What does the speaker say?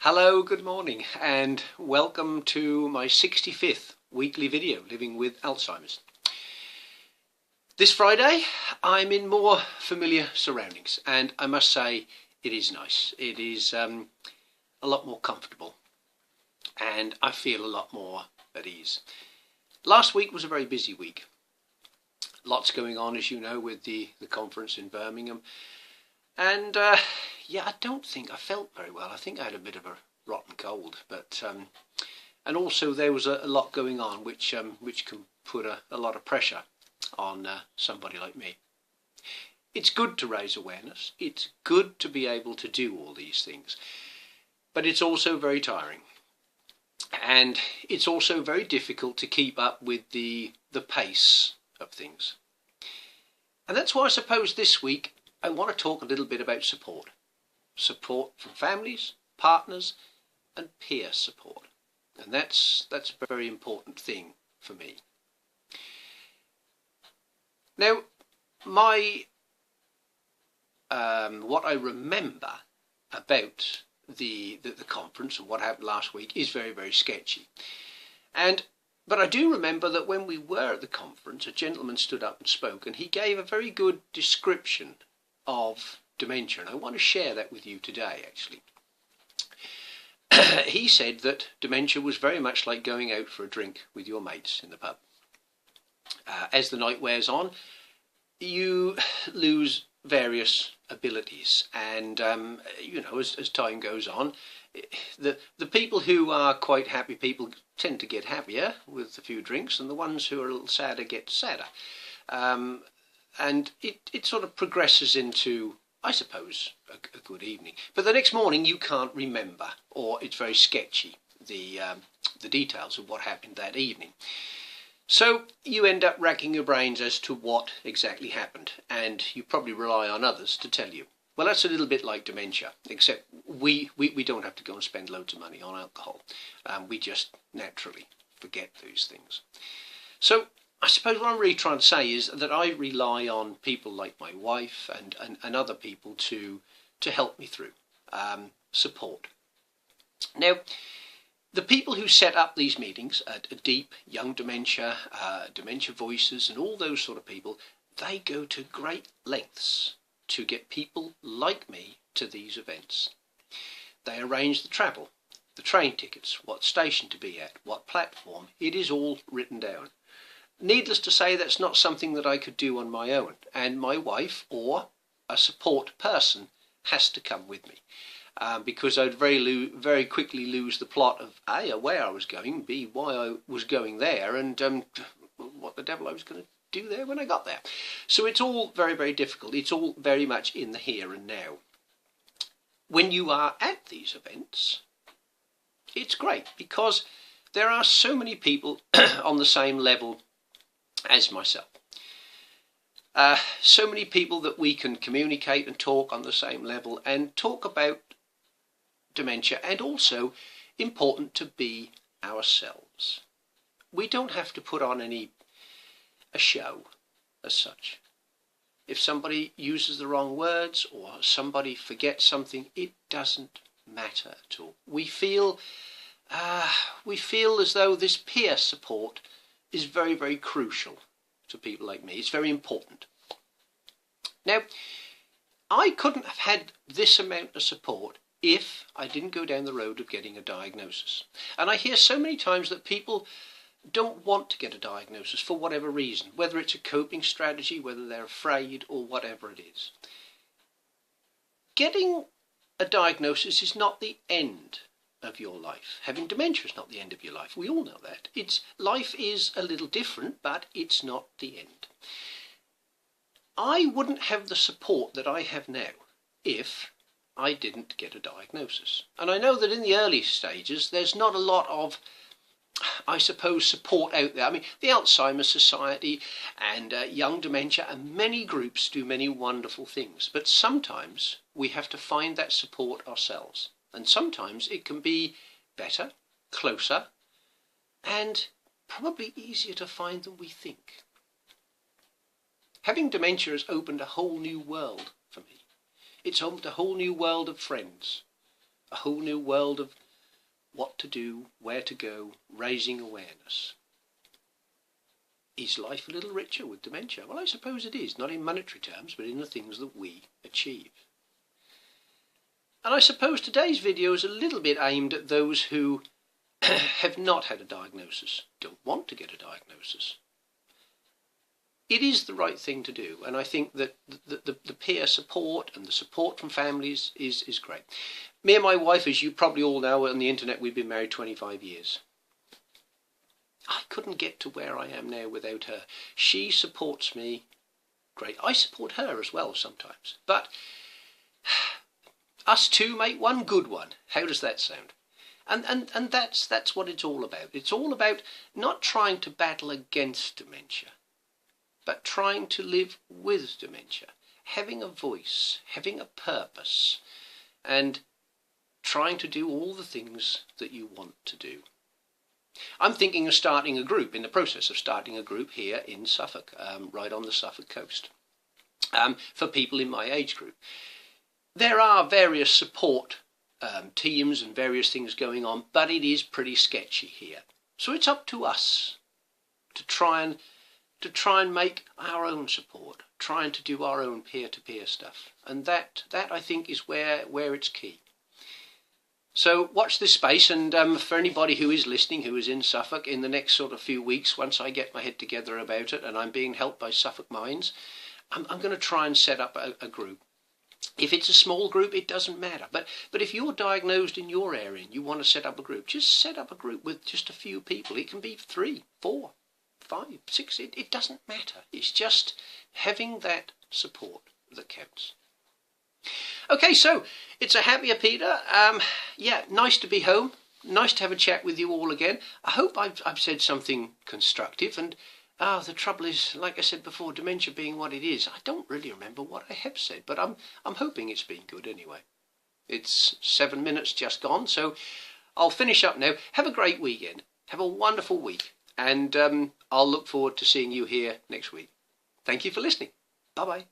Hello, good morning, and welcome to my 65th weekly video, Living with Alzheimer's. This Friday, I'm in more familiar surroundings, and I must say it is nice. It is a lot more comfortable, and I feel a lot more at ease. Last week was a very busy week. Lots going on, as you know, with the conference in Birmingham. And yeah, I don't think I felt very well. I think I had a bit of a rotten cold, but and also there was a lot going on which can put a lot of pressure on somebody like me. It's good to raise awareness. It's good to be able to do all these things, but it's also very tiring, and it's also very difficult to keep up with the pace of things. And that's why I suppose this week I want to talk a little bit about support. Support from families, partners, and peer support. And that's a very important thing for me. Now, my what I remember about the conference and what happened last week is very, very sketchy. But I do remember that when we were at the conference, a gentleman stood up and spoke, and he gave a very good description of dementia, and I want to share that with you today, actually. He said that dementia was very much like going out for a drink with your mates in the pub. As the night wears on, you lose various abilities, and you know, as time goes on, the people who are quite happy people tend to get happier with a few drinks, and the ones who are a little sadder get sadder. And it sort of progresses into, I suppose, a good evening. But the next morning you can't remember, or it's very sketchy, the details of what happened that evening. So you end up racking your brains as to what exactly happened, and you probably rely on others to tell you. Well, that's a little bit like dementia, except we don't have to go and spend loads of money on alcohol. We just naturally forget those things. So I suppose what I'm really trying to say is that I rely on people like my wife and other people to help me through, support. Now, the people who set up these meetings at Deep, Young Dementia, Dementia Voices, and all those sort of people, they go to great lengths to get people like me to these events. They arrange the travel, the train tickets, what station to be at, what platform. It is all written down. Needless to say, that's not something that I could do on my own, and my wife or a support person has to come with me, because I'd very quickly lose the plot of A, where I was going, B, why I was going there, and what the devil I was going to do there when I got there. So it's all very, very difficult. It's all very much in the here and now. When you are at these events, it's great because there are so many people on the same level as myself. So many people that we can communicate and talk on the same level and talk about dementia, and also important to be ourselves. We don't have to put on a show as such. If somebody uses the wrong words or somebody forgets something, it doesn't matter at all. We feel as though this peer support is very, very crucial to people like me. It's very important. Now, I couldn't have had this amount of support if I didn't go down the road of getting a diagnosis. And I hear so many times that people don't want to get a diagnosis for whatever reason, whether it's a coping strategy, whether they're afraid, or whatever it is. Getting a diagnosis is not the end of your life. Having dementia is not the end of your life. We all know that. Life is a little different, but it's not the end. I wouldn't have the support that I have now if I didn't get a diagnosis. And I know that in the early stages there's not a lot of, I suppose, support out there. I mean, the Alzheimer's Society and Young Dementia and many groups do many wonderful things, but sometimes we have to find that support ourselves. And sometimes it can be better, closer, and probably easier to find than we think. Having dementia has opened a whole new world for me. It's opened a whole new world of friends, a whole new world of what to do, where to go, raising awareness. Is life a little richer with dementia? Well, I suppose it is, not in monetary terms, but in the things that we achieve. And I suppose today's video is a little bit aimed at those who have not had a diagnosis, don't want to get a diagnosis. It is the right thing to do, and I think that the peer support and the support from families is great. Me and my wife, as you probably all know on the internet, we've been married 25 years. I couldn't get to where I am now without her. She supports me great. I support her as well sometimes. But us two make one good one. How does that sound? And that's what it's all about. It's all about not trying to battle against dementia, but trying to live with dementia, having a voice, having a purpose, and trying to do all the things that you want to do. I'm thinking of starting a group, in the process of starting a group here in Suffolk, right on the Suffolk coast, for people in my age group. There are various support teams and various things going on, but it is pretty sketchy here. So it's up to us to try and make our own support, trying to do our own peer-to-peer stuff, and that I think is where it's key. So watch this space, and for anybody who is listening, who is in Suffolk, in the next sort of few weeks, once I get my head together about it, and I'm being helped by Suffolk Minds, I'm going to try and set up a group. If it's a small group, it doesn't matter. But if you're diagnosed in your area and you want to set up a group, just set up a group with just a few people. It can be 3, 4, 5, 6. It doesn't matter. It's just having that support that counts. Okay, so it's a happier Peter. Yeah, nice to be home. Nice to have a chat with you all again. I hope I've said something constructive. And the trouble is, like I said before, dementia being what it is, I don't really remember what I have said, but I'm hoping it's been good anyway. It's 7 minutes just gone, so I'll finish up now. Have a great weekend. Have a wonderful week, and I'll look forward to seeing you here next week. Thank you for listening. Bye-bye.